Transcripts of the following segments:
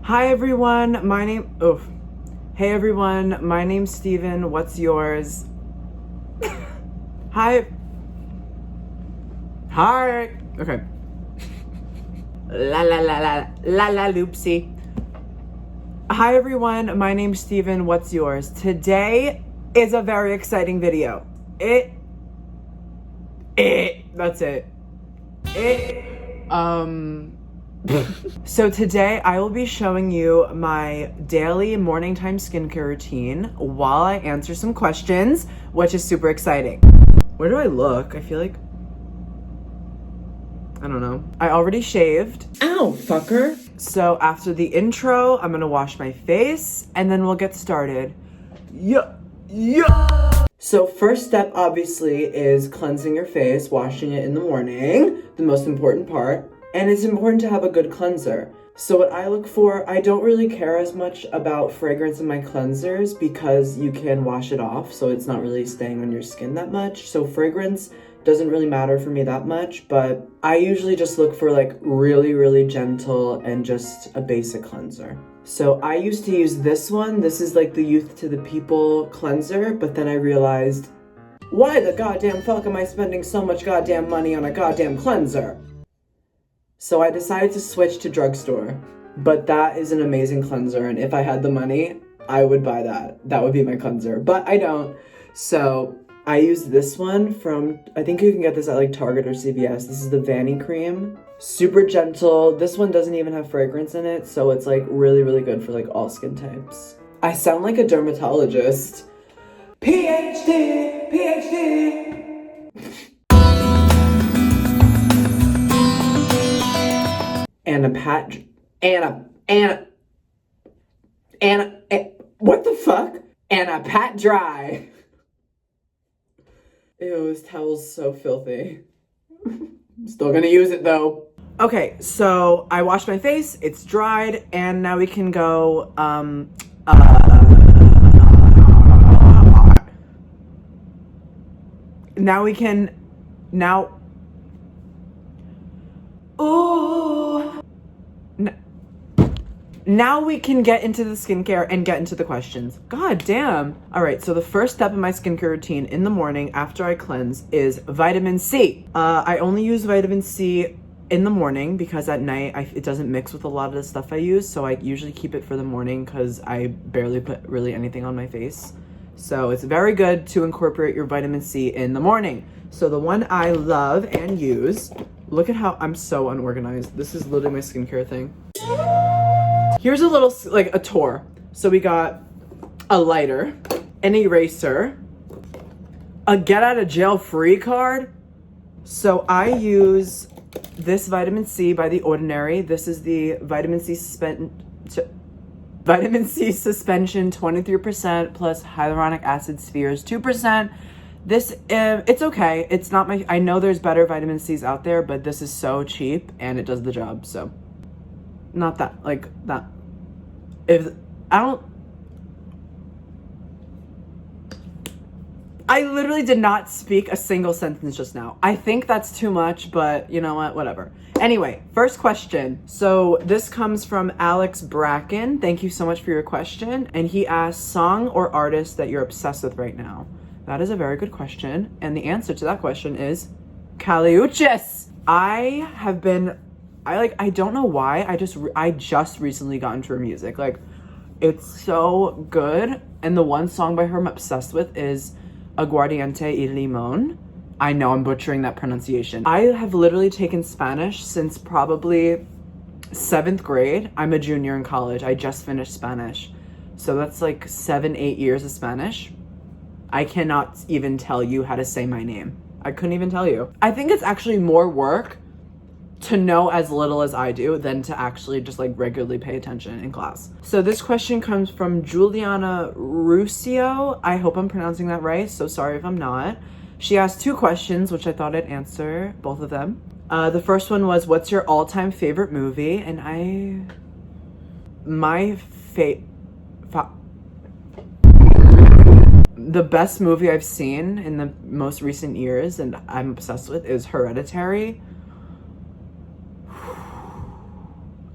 Hi everyone, Hey everyone, my name's Steven. What's yours? Hi. Okay. La loopsie. Hi everyone, my name's Steven. What's yours? Today is a very exciting video. That's it. So today I will be showing you my daily morning time skincare routine while I answer some questions, which is super exciting. Where do I look? I feel like, I don't know. I already shaved. Ow, fucker. So after the intro, I'm gonna wash my face and then we'll get started. Yeah. So first step obviously is cleansing your face, washing it in the morning, the most important part. And it's important to have a good cleanser. So what I look for, I don't really care as much about fragrance in my cleansers because you can wash it off, so it's not really staying on your skin that much. So fragrance doesn't really matter for me that much, but I usually just look for like really, really gentle and just a basic cleanser. So I used to use this one. This is like the Youth to the People cleanser, but then I realized, why the goddamn fuck am I spending so much goddamn money on a goddamn cleanser? So I decided to switch to drugstore, but that is an amazing cleanser, and if I had the money, I would buy that. That would be my cleanser, but I don't. So I use this one from, I think you can get this at like Target or CVS. This is the Vanny Cream. Super gentle. This one doesn't even have fragrance in it, so it's like really, really good for like all skin types. I sound like a dermatologist. PhD! What the fuck? And a pat dry. Ew, this towel's so filthy. Still gonna use it though. Okay, so I washed my face, it's dried, and now we can go, Now we can get into the skincare and get into the questions. God damn. All right, so the first step in my skincare routine in the morning after I cleanse is vitamin C. I only use vitamin C in the morning because at night it doesn't mix with a lot of the stuff I use, so I usually keep it for the morning because I barely put really anything on my face. So it's very good to incorporate your vitamin C in the morning. So the one I love and use, look at how I'm so unorganized. This is literally my skincare thing. Here's a little, like a tour. So we got a lighter, an eraser, a get out of jail free card. So I use this vitamin C by The Ordinary. This is the vitamin C suspension 23% plus hyaluronic acid spheres 2%. This, it's okay. It's not I know there's better vitamin C's out there, but this is so cheap and it does the job, so. Not that, like, that. I literally did not speak a single sentence just now. I think that's too much, but you know what, whatever. Anyway, first question. So this comes from Alex Bracken. Thank you so much for your question. And he asked, song or artist that you're obsessed with right now? That is a very good question. And the answer to that question is calis. I don't know why, I just recently got into her music. Like, it's so good. And the one song by her I'm obsessed with is Aguardiente y Limón. I know I'm butchering that pronunciation. I have literally taken Spanish since probably 7th grade. I'm a junior in college. I just finished Spanish. So that's like 7-8 years of Spanish. I cannot even tell you how to say my name. I couldn't even tell you. I think it's actually more work to know as little as I do than to actually just like regularly pay attention in class. So this question comes from Juliana Ruscio. I hope I'm pronouncing that right, so sorry if I'm not. She asked 2 questions, which I thought I'd answer both of them. The first one was, what's your all-time favorite movie? And the best movie I've seen in the most recent years and I'm obsessed with is Hereditary.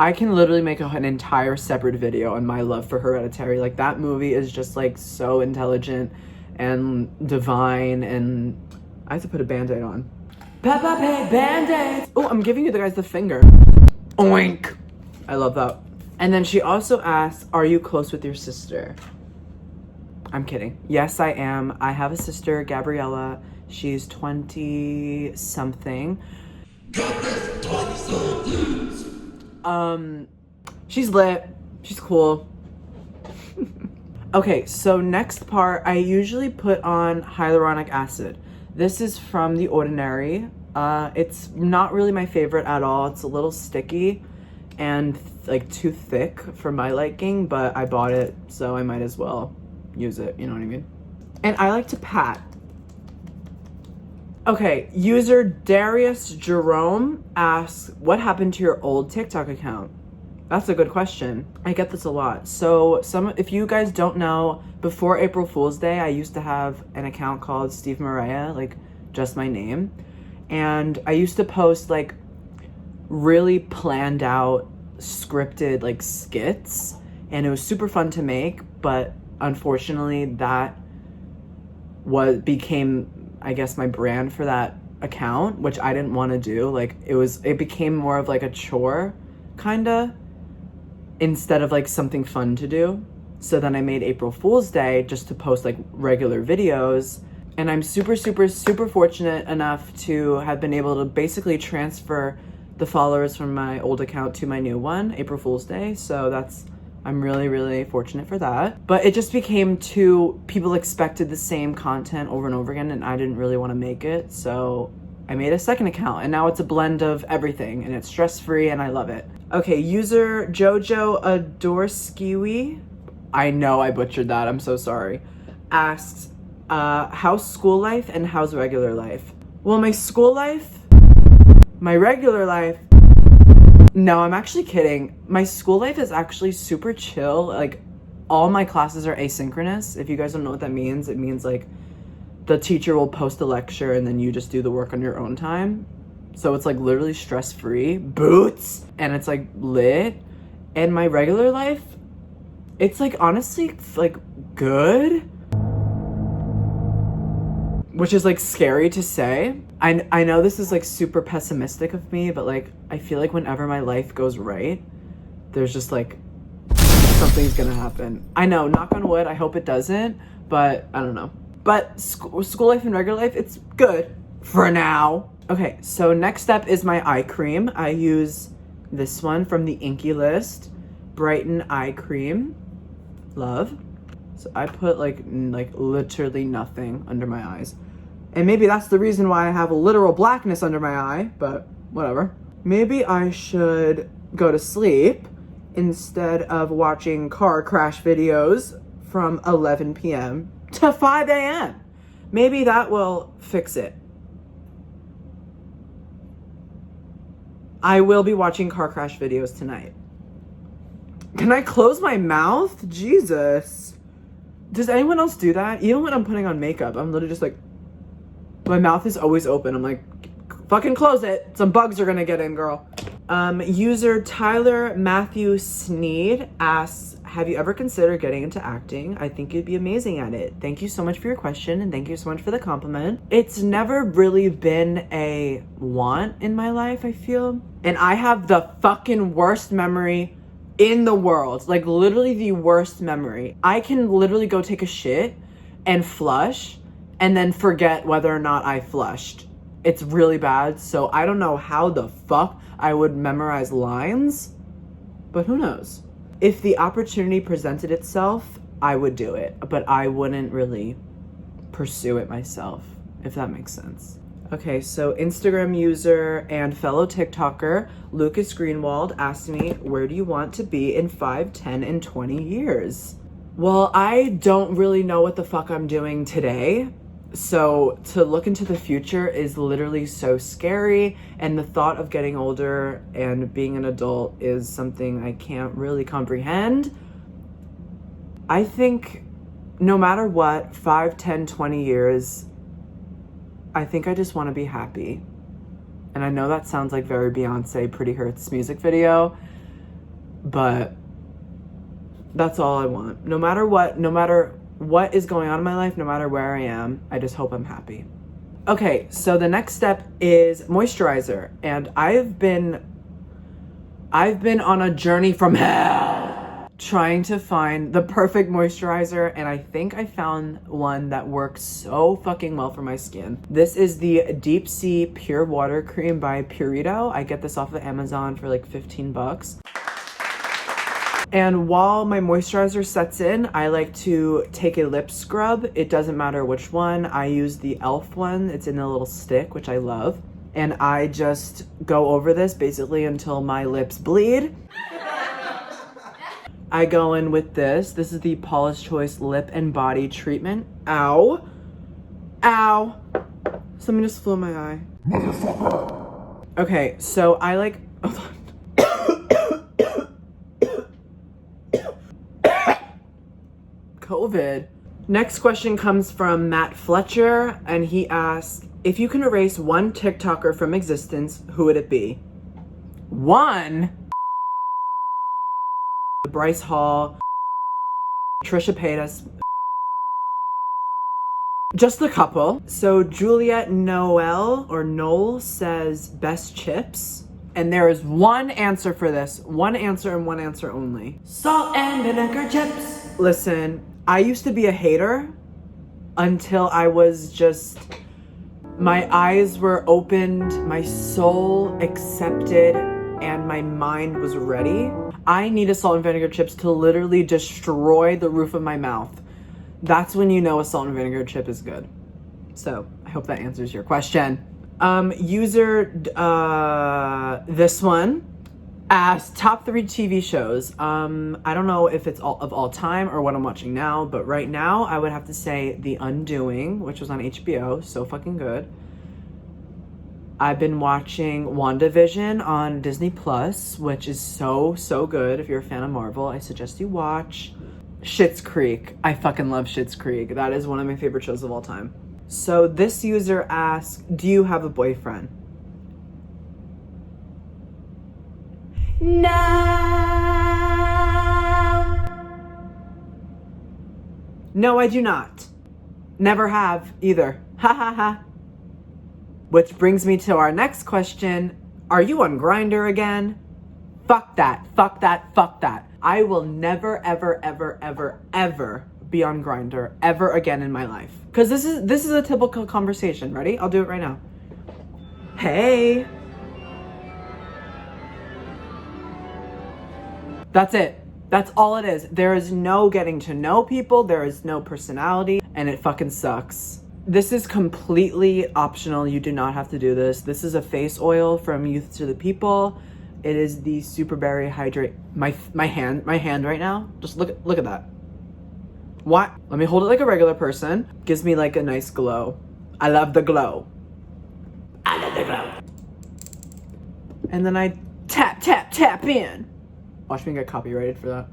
I can literally make an entire separate video on my love for Hereditary. Like, that movie is just like so intelligent and divine, and I have to put a band-aid on. Peppa Pig band-aid! Oh, I'm giving you guys the finger. Oink! I love that. And then she also asked, are you close with your sister? I'm kidding. Yes, I am. I have a sister, Gabriella. She's 20-something. She's lit. She's cool. Okay, so next part, I usually put on hyaluronic acid. This is from The Ordinary. It's not really my favorite at all. It's a little sticky and like too thick for my liking, but I bought it, so I might as well use it, you know what I mean? And I like to pat. Okay, user Darius Jerome asks, what happened to your old TikTok account? That's a good question. I get this a lot. So if you guys don't know, before April Fool's Day, I used to have an account called Steve Morea, like just my name. And I used to post like really planned out, scripted like skits, and it was super fun to make, but unfortunately that became, I guess, my brand for that account, which I didn't want to do. Like, it became more of like a chore, kinda, instead of like something fun to do. So then I made April Fool's Day just to post like regular videos. And I'm super, super, super fortunate enough to have been able to basically transfer the followers from my old account to my new one, April Fool's Day. So I'm really, really fortunate for that. But it just became people expected the same content over and over again, and I didn't really want to make it. So I made a second account, and now it's a blend of everything, and it's stress-free, and I love it. Okay, user Jojo Adorskiwi, I know I butchered that, I'm so sorry, asks, how's school life and how's regular life? Well, my school life, my regular life, no, I'm actually kidding. My school life is actually super chill. Like, all my classes are asynchronous. If you guys don't know what that means, it means like the teacher will post a lecture and then you just do the work on your own time. So it's like literally stress-free, boots, and it's like lit. And my regular life, it's like honestly like good, which is like scary to say. I know this is like super pessimistic of me, but like I feel like whenever my life goes right, there's just like something's gonna happen. I know, knock on wood, I hope it doesn't, but I don't know. But school life and regular life, it's good for now. Okay, so next up is my eye cream. I use this one from the Inky List, Brighten Eye Cream. Love. So I put like literally nothing under my eyes. And maybe that's the reason why I have a literal blackness under my eye, but whatever. Maybe I should go to sleep instead of watching car crash videos from 11 p.m. to 5 a.m. Maybe that will fix it. I will be watching car crash videos tonight. Can I close my mouth? Jesus. Does anyone else do that? Even when I'm putting on makeup, I'm literally just like, my mouth is always open. I'm like, fucking close it. Some bugs are gonna get in, girl. User Tyler Matthew Sneed asks, have you ever considered getting into acting? I think you'd be amazing at it. Thank you so much for your question, and thank you so much for the compliment. It's never really been a want in my life, I feel. And I have the fucking worst memory in the world. Like, literally the worst memory. I can literally go take a shit and flush and then forget whether or not I flushed. It's really bad, so I don't know how the fuck I would memorize lines, but who knows? If the opportunity presented itself, I would do it, but I wouldn't really pursue it myself, if that makes sense. Okay, so Instagram user and fellow TikToker Lucas Greenwald asked me, where do you want to be in 5, 10, and 20 years? Well, I don't really know what the fuck I'm doing today. So to look into the future is literally so scary, and the thought of getting older and being an adult is something I can't really comprehend. I think no matter what, 5, 10, 20 years, I think I just want to be happy. And I know that sounds like very Beyonce Pretty Hurts music video, but that's all I want. No matter what is going on in my life, no matter where I am, I just hope I'm happy. Okay, so the next step is moisturizer, and I've been on a journey from hell trying to find the perfect moisturizer, and I think I found one that works so fucking well for my skin. This is the Deep Sea Pure Water Cream by Purito. I get this off of Amazon for like 15 bucks. And while my moisturizer sets in, I like to take a lip scrub. It doesn't matter which one. I use the e.l.f. one. It's in a little stick, which I love. And I just go over this basically until my lips bleed. I go in with this. This is the Paula's Choice Lip and Body Treatment. Ow. Ow. Something just flew in my eye. Motherfucker. Okay, so I like... Hold on. COVID. Next question comes from Matt Fletcher, and he asks, if you can erase one TikToker from existence, who would it be? One? Bryce Hall, Trisha Paytas, just a couple. So Juliet Noel says best chips. And there is one answer for this. One answer and one answer only. Salt and vinegar chips. Listen, I used to be a hater until I was just, my eyes were opened, my soul accepted, and my mind was ready. I needed salt and vinegar chips to literally destroy the roof of my mouth. That's when you know a salt and vinegar chip is good. So I hope that answers your question. User this one asked top 3 TV shows. I don't know if it's all time or what I'm watching now, but right now I would have to say The Undoing, which was on HBO, so fucking good. I've been watching WandaVision on Disney Plus, which is so good. If you're a fan of Marvel, I suggest you watch. Schitt's Creek. I fucking love Schitt's Creek. That is one of my favorite shows of all time. So this user asks, do you have a boyfriend? No. No, I do not. Never have either. Ha ha ha. Which brings me to our next question. Are you on Grindr again? Fuck that. Fuck that. Fuck that. I will never, ever be on Grindr ever again in my life. Because this is a typical conversation. Ready? I'll do it right now. Hey. That's it. That's all it is. There is no getting to know people. There is no personality. And it fucking sucks. This is completely optional. You do not have to do this. This is a face oil from Youth to the People. It is the Superberry Hydrate. My hand right now. Just look at that. What? Let me hold it like a regular person. Gives me like a nice glow. I love the glow. I love the glow. And then I tap in. Watch me get copyrighted for that.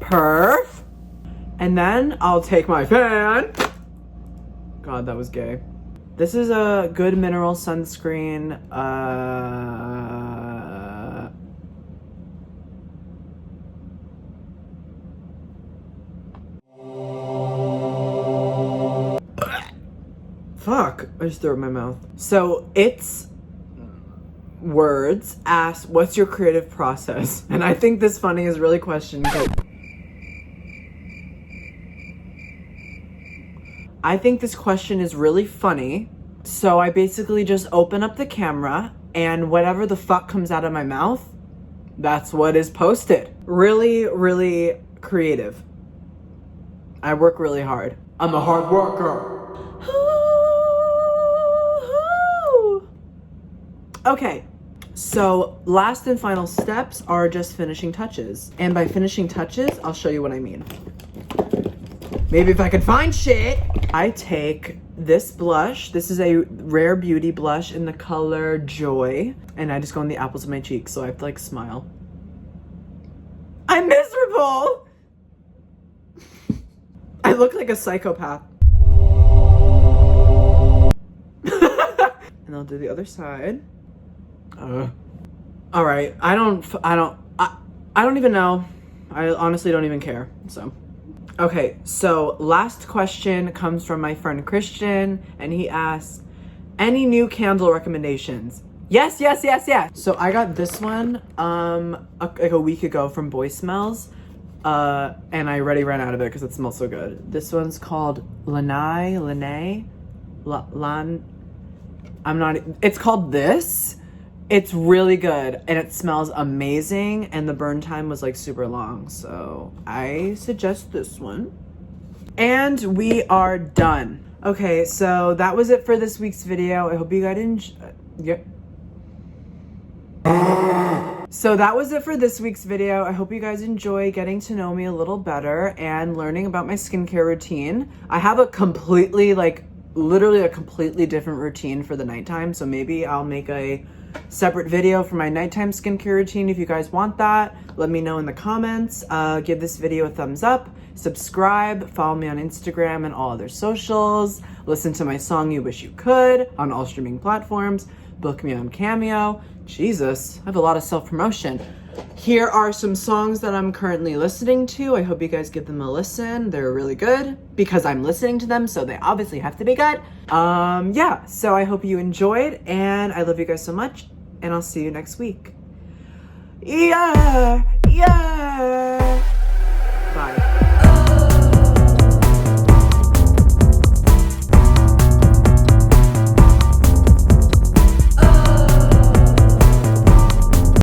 Perf. And then I'll take my fan. God, that was gay. This is a good mineral sunscreen. Fuck, I just threw it in my mouth. So it's words ask, what's your creative process? And I think this funny is really question. I think this question is really funny. So I basically just open up the camera and whatever the fuck comes out of my mouth, that's what is posted. Really creative. I work really hard. I'm a hard worker. Okay, so last and final steps are just finishing touches. And by finishing touches, I'll show you what I mean. Maybe if I could find shit. I take this blush. This is a Rare Beauty blush in the color Joy. And I just go on the apples of my cheeks, so I have to like smile. I'm miserable. I look like a psychopath. do the other side. All right, I don't even know. I honestly don't even care, so. Okay, so last question comes from my friend Christian, and he asks, any new candle recommendations? Yes. So I got this one like a week ago from Boy Smells, and I already ran out of it because it smells so good. This one's called it's called this. It's really good and it smells amazing, and the burn time was like super long, so I suggest this one. And we are done. Okay, so that was it for this week's video. I hope you guys So that was it for this week's video. I hope you guys enjoy getting to know me a little better and learning about my skincare routine. I have a literally a completely different routine for the nighttime, so maybe I'll make a separate video for my nighttime skincare routine. If you guys want that, let me know in the comments. Give this video a thumbs up, subscribe, follow me on Instagram and all other socials, listen to my song You Wish You Could on all streaming platforms, book me on Cameo. Jesus, I have a lot of self-promotion. Here are some songs that I'm currently listening to. I hope you guys give them a listen. They're really good because I'm listening to them, so they obviously have to be good. Yeah, so I hope you enjoyed, and I love you guys so much, and I'll see you next week. Yeah.